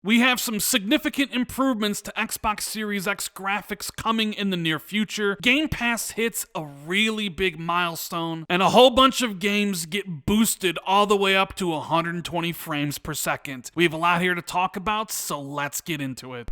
We have some significant improvements to Xbox Series X graphics coming in the near future. Game Pass hits a really big milestone, and a whole bunch of games get boosted all the way up to 120 frames per second. We have a lot here to talk about, so let's get into it.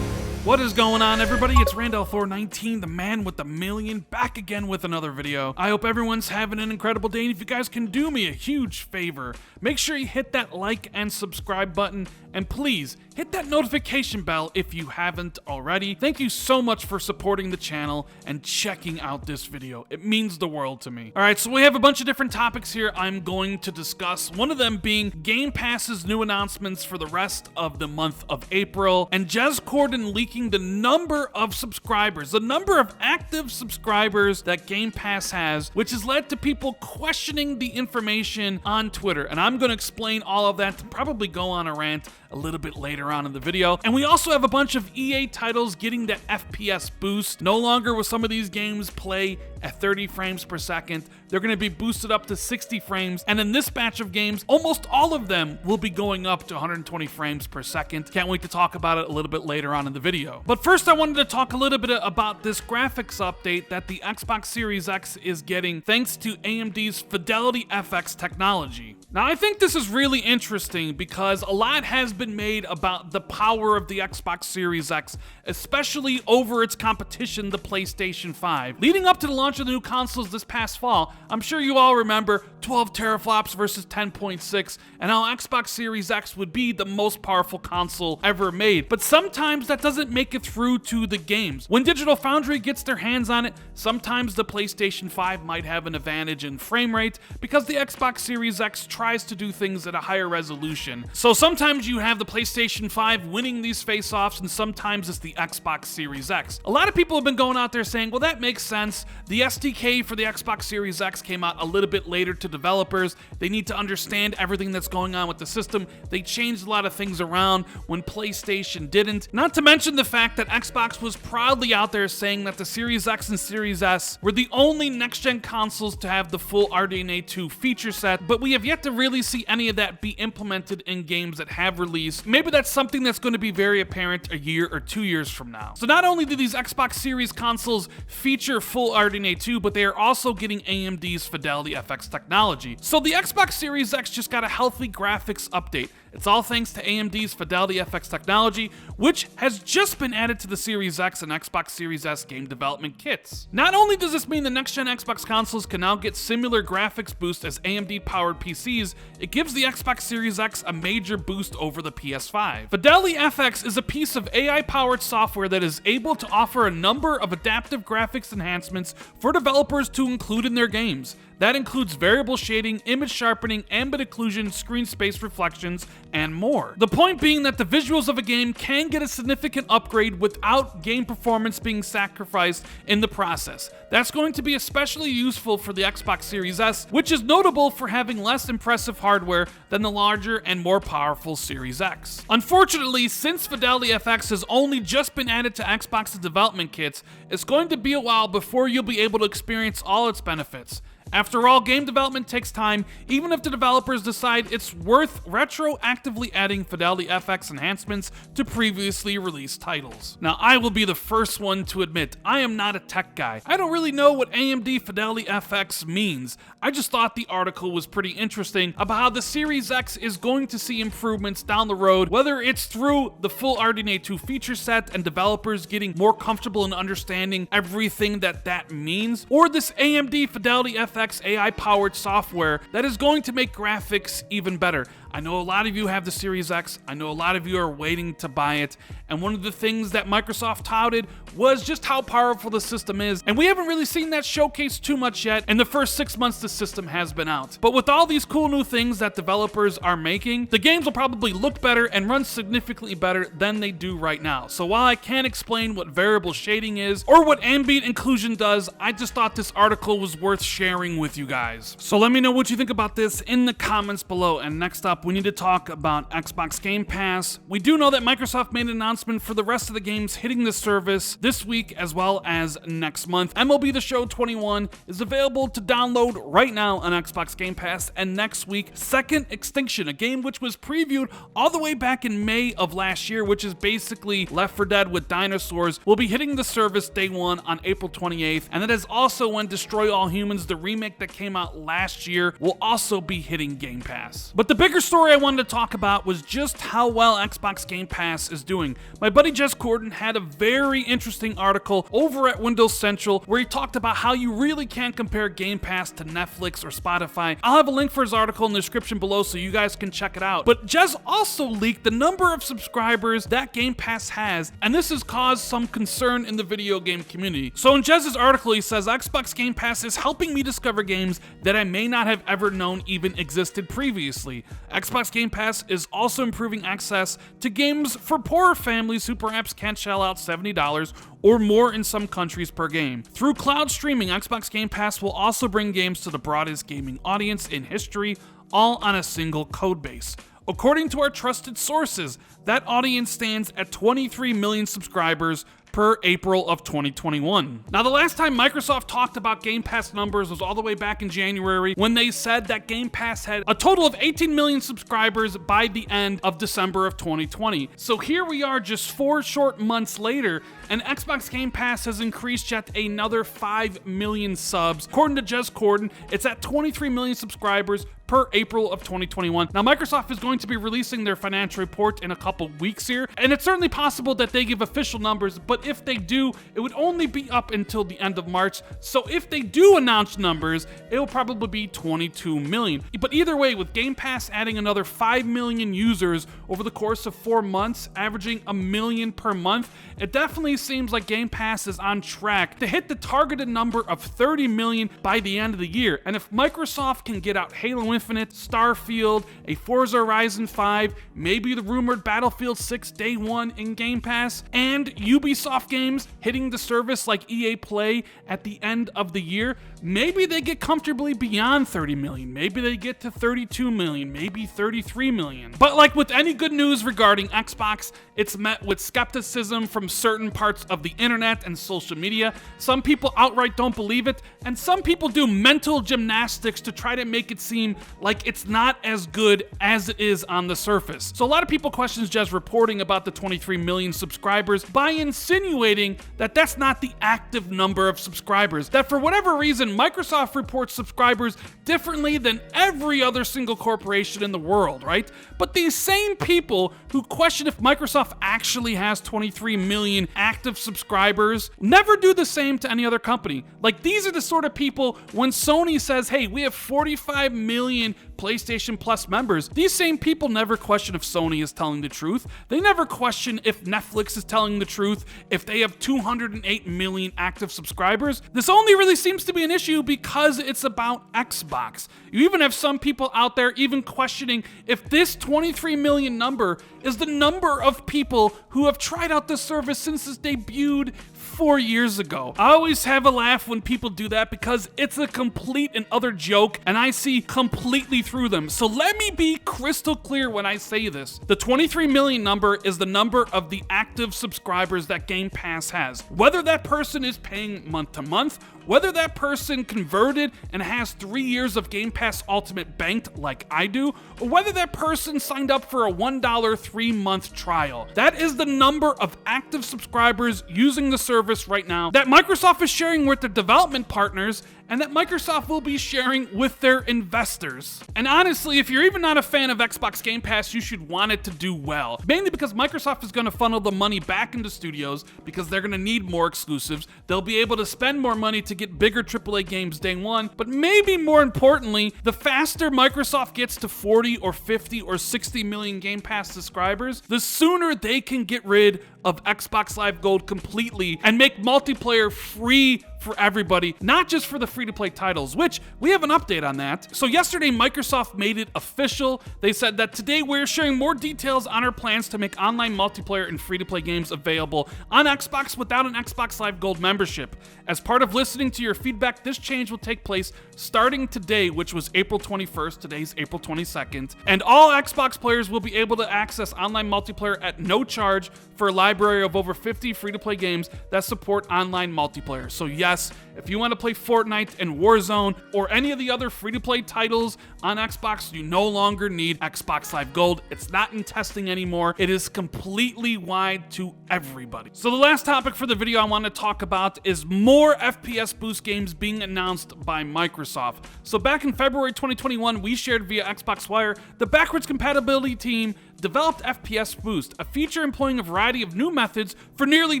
What is going on, everybody? It's Randall419, the man with the million, back again with another video. I hope everyone's having an incredible day, and if you guys can do me a huge favor, make sure you hit that like and subscribe button, and please hit that notification bell if you haven't already. Thank you so much for supporting the channel and checking out this video. It means the world to me. Alright, so we have a bunch of different topics here I'm going to discuss. One of them being Game Pass's new announcements for the rest of the month of April, and Jez Corden leaking the number of subscribers, the number of active subscribers that Game Pass has, which has led to people questioning the information on Twitter. And I'm going to explain all of that, to probably go on a rant a little bit later on in the video. And we also have a bunch of EA titles getting the FPS boost. No longer will some of these games play at 30 frames per second. They're going to be boosted up to 60 frames. And in this batch of games, almost all of them will be going up to 120 frames per second. Can't wait to talk about it a little bit later on in the video. But first, I wanted to talk a little bit about this graphics update that the Xbox Series X is getting thanks to AMD's FidelityFX technology. Now, I think this is really interesting because a lot has been made about the power of the Xbox Series X, especially over its competition, the PlayStation 5. Leading up to the launch of the new consoles this past fall, I'm sure you all remember 12 teraflops versus 10.6, and how Xbox Series X would be the most powerful console ever made. But sometimes that doesn't make it through to the games. When Digital Foundry gets their hands on it, sometimes the PlayStation 5 might have an advantage in frame rate because the Xbox Series X tries to do things at a higher resolution. So sometimes you have the PlayStation 5 winning these face-offs, and sometimes it's the Xbox Series X. A lot of people have been going out there saying, well, that makes sense. The SDK for the Xbox Series X came out a little bit later to developers. They need to understand everything that's going on with the system. They changed a lot of things around when PlayStation didn't. Not to mention the fact that Xbox was proudly out there saying that the Series X and Series S were the only next-gen consoles to have the full RDNA 2 feature set, but we have yet to really see any of that be implemented in games that have released. Maybe that's something that's going to be very apparent a year or 2 years from now. So not only do these Xbox Series consoles feature full RDNA 2, but they are also getting AMD's FidelityFX technology. So the Xbox Series X just got a healthy graphics update. It's all thanks to AMD's FidelityFX technology, which has just been added to the Series X and Xbox Series S game development kits. Not only does this mean the next-gen Xbox consoles can now get similar graphics boost as AMD-powered PCs, it gives the Xbox Series X a major boost over the PS5. FidelityFX is a piece of AI-powered software that is able to offer a number of adaptive graphics enhancements for developers to include in their games. That includes variable shading, image sharpening, ambient occlusion, screen space reflections, and more. The point being that the visuals of a game can get a significant upgrade without game performance being sacrificed in the process. That's going to be especially useful for the Xbox Series S, which is notable for having less impressive hardware than the larger and more powerful Series X. Unfortunately, since FidelityFX has only just been added to Xbox's development kits, it's going to be a while before you'll be able to experience all its benefits. After all, game development takes time, even if the developers decide it's worth retroactively adding FidelityFX enhancements to previously released titles. Now, I will be the first one to admit, I am not a tech guy. I don't really know what AMD FidelityFX means. I just thought the article was pretty interesting about how the Series X is going to see improvements down the road, whether it's through the full RDNA 2 feature set and developers getting more comfortable in understanding everything that means, or this AMD FidelityFX AI-powered software that is going to make graphics even better. I know a lot of you have the Series X. I know a lot of you are waiting to buy it. And one of the things that Microsoft touted was just how powerful the system is. And we haven't really seen that showcased too much yet in the first 6 months the system has been out. But with all these cool new things that developers are making, the games will probably look better and run significantly better than they do right now. So while I can't explain what variable shading is or what ambient occlusion does, I just thought this article was worth sharing with you guys. So let me know what you think about this in the comments below. And next up, up, we need to talk about Xbox Game Pass. We do know that Microsoft made an announcement for the rest of the games hitting the service this week as well as next month. MLB The Show 21 is available to download right now on Xbox Game Pass, and next week, Second Extinction, a game which was previewed all the way back in May of last year, which is basically Left 4 Dead with dinosaurs, will be hitting the service day one on April 28th, and that is also when Destroy All Humans, the remake that came out last year, will also be hitting Game Pass. But the bigger story I wanted to talk about was just how well Xbox Game Pass is doing. My buddy Jez Corden had a very interesting article over at Windows Central where he talked about how you really can't compare Game Pass to Netflix or Spotify. I'll have a link for his article in the description below so you guys can check it out. But Jez also leaked the number of subscribers that Game Pass has, and this has caused some concern in the video game community. So in Jez's article, he says, Xbox Game Pass is helping me discover games that I may not have ever known even existed previously. Xbox Game Pass is also improving access to games for poorer families who perhaps can't shell out $70 or more in some countries per game. Through cloud streaming, Xbox Game Pass will also bring games to the broadest gaming audience in history, all on a single code base. According to our trusted sources, that audience stands at 23 million subscribers per April of 2021. Now, the last time Microsoft talked about Game Pass numbers was all the way back in January when they said that Game Pass had a total of 18 million subscribers by the end of December of 2020. So here we are just 4 short months later, and Xbox Game Pass has increased yet another 5 million subs. According to Jez Corden, it's at 23 million subscribers per April of 2021. Now, Microsoft is going to be releasing their financial report in a couple weeks here, and it's certainly possible that they give official numbers, but if they do, it would only be up until the end of March. So if they do announce numbers, it will probably be 22 million. But either way, with Game Pass adding another 5 million users over the course of 4 months, averaging 1 million per month, it definitely seems like Game Pass is on track to hit the targeted number of 30 million by the end of the year. And if Microsoft can get out Halo Infinite, Starfield, a Forza Horizon 5, maybe the rumored Battlefield 6 day one in Game Pass, and Ubisoft games hitting the service like EA Play at the end of the year, maybe they get comfortably beyond 30 million. Maybe they get to 32 million, maybe 33 million. But like with any good news regarding Xbox, it's met with skepticism from certain parts of the internet and social media. Some people outright don't believe it, and some people do mental gymnastics to try to make it seem like it's not as good as it is on the surface. So a lot of people question Jez reporting about the 23 million subscribers by insinuating that that's not the active number of subscribers, that for whatever reason Microsoft reports subscribers differently than every other single corporation in the world, right? But these same people who question if Microsoft actually has 23 million active subscribers never do the same to any other company. Like, these are the sort of people when Sony says, hey, we have 45 million PlayStation Plus members, these same people never question if Sony is telling the truth. They never question if Netflix is telling the truth, if they have 208 million active subscribers. This only really seems to be an issue because it's about Xbox. You even have some people out there even questioning if this 23 million number is the number of people who have tried out this service since its debuted 4 years ago. I always have a laugh when people do that because it's a complete and utter joke, and I see completely through them. So let me be crystal clear when I say this. The 23 million number is the number of the active subscribers that Game Pass has. Whether that person is paying month to month, whether that person converted and has 3 years of Game Pass Ultimate banked like I do, or whether that person signed up for a $1 3-month trial. That is the number of active subscribers using the service right now that Microsoft is sharing with their development partners and that Microsoft will be sharing with their investors. And honestly, if you're even not a fan of Xbox Game Pass, you should want it to do well. Mainly because Microsoft is going to funnel the money back into studios because they're going to need more exclusives. They'll be able to spend more money to get bigger AAA games day one. But maybe more importantly, the faster Microsoft gets to 40 or 50 or 60 million Game Pass subscribers, the sooner they can get rid of Xbox Live Gold completely and make multiplayer free for everybody, not just for the free-to-play titles, which we have an update on that. So yesterday, Microsoft made it official. They said that today we're sharing more details on our plans to make online multiplayer and free-to-play games available on Xbox without an Xbox Live Gold membership. As part of listening to your feedback, this change will take place starting today, which was April 21st. Today's April 22nd. And all Xbox players will be able to access online multiplayer at no charge for a library of over 50 free-to-play games that support online multiplayer. So yes, if you want to play Fortnite and Warzone or any of the other free-to-play titles on Xbox, you no longer need Xbox Live Gold. It's not in testing anymore. It is completely wide to everybody. So the last topic for the video I want to talk about is more FPS boost games being announced by Microsoft. So back in February 2021, we shared via Xbox Wire the backwards compatibility team developed FPS Boost, a feature employing a variety of new methods for nearly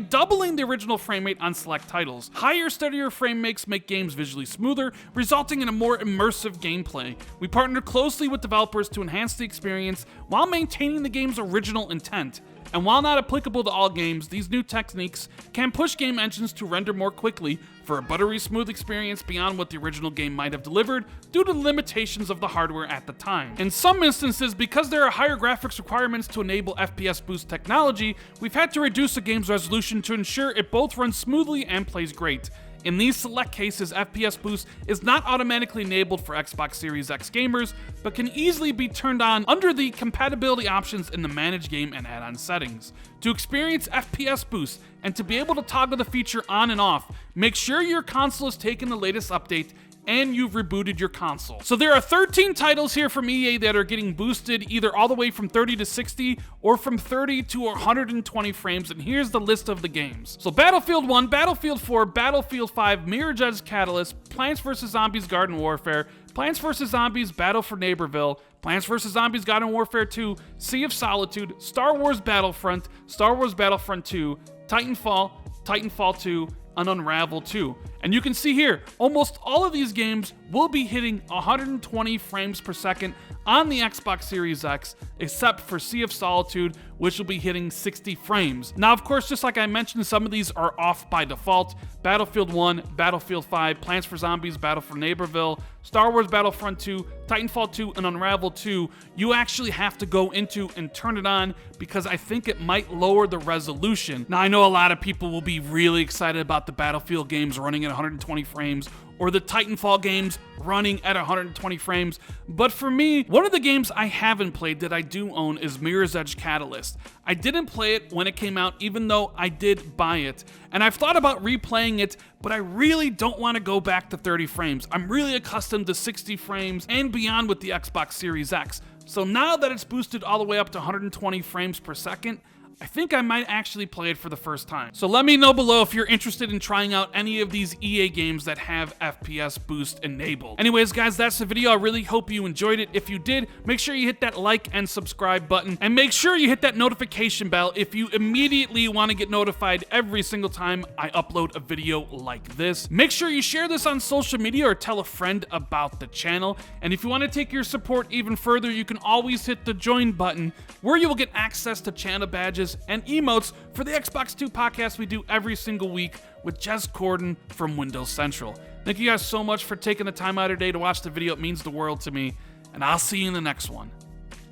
doubling the original frame rate on select titles. Higher, steadier frame rates make games visually smoother, resulting in a more immersive gameplay. We partnered closely with developers to enhance the experience while maintaining the game's original intent. And while not applicable to all games, these new techniques can push game engines to render more quickly for a buttery smooth experience beyond what the original game might have delivered due to the limitations of the hardware at the time. In some instances, because there are higher graphics requirements to enable FPS Boost technology, we've had to reduce a game's resolution to ensure it both runs smoothly and plays great. In these select cases, FPS Boost is not automatically enabled for Xbox Series X gamers, but can easily be turned on under the compatibility options in the Manage Game and Add-on settings. To experience FPS Boost and to be able to toggle the feature on and off, make sure your console has taken the latest update and you've rebooted your console. So there are 13 titles here from EA that are getting boosted either all the way from 30 to 60 or from 30 to 120 frames, and here's the list of the games. So Battlefield 1, Battlefield 4, Battlefield 5, Mirror's Edge Catalyst, Plants vs. Zombies Garden Warfare, Plants vs. Zombies Battle for Neighborville, Plants vs. Zombies Garden Warfare 2, Sea of Solitude, Star Wars Battlefront, Star Wars Battlefront 2, Titanfall, Titanfall 2, and Unravel 2. And you can see here, almost all of these games will be hitting 120 frames per second on the Xbox Series X, except for Sea of Solitude, which will be hitting 60 frames. Now, of course, just like I mentioned, some of these are off by default. Battlefield 1, Battlefield 5, Plants for Zombies, Battle for Neighborville, Star Wars Battlefront 2, Titanfall 2, and Unravel 2, you actually have to go into and turn it on because I think it might lower the resolution. Now, I know a lot of people will be really excited about the Battlefield games running at 120 frames or the Titanfall games running at 120 frames, but for me, one of the games I haven't played that I do own is Mirror's Edge Catalyst. I didn't play it when it came out, even though I did buy it, and I've thought about replaying it, but I really don't want to go back to 30 frames. I'm really accustomed to 60 frames and beyond with the Xbox Series X, so now that it's boosted all the way up to 120 frames per second, I think I might actually play it for the first time. So let me know below if you're interested in trying out any of these EA games that have FPS Boost enabled. Anyways, guys, that's the video. I really hope you enjoyed it. If you did, make sure you hit that like and subscribe button, and make sure you hit that notification bell if you immediately want to get notified every single time I upload a video like this. Make sure you share this on social media or tell a friend about the channel. And if you want to take your support even further, you can always hit the join button where you will get access to channel badges and emotes for the Xbox 2 podcast we do every single week with Jez Corden from Windows Central. Thank you guys so much for taking the time out of your day to watch the video. It means the world to me, and I'll see you in the next one.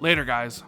Later, guys.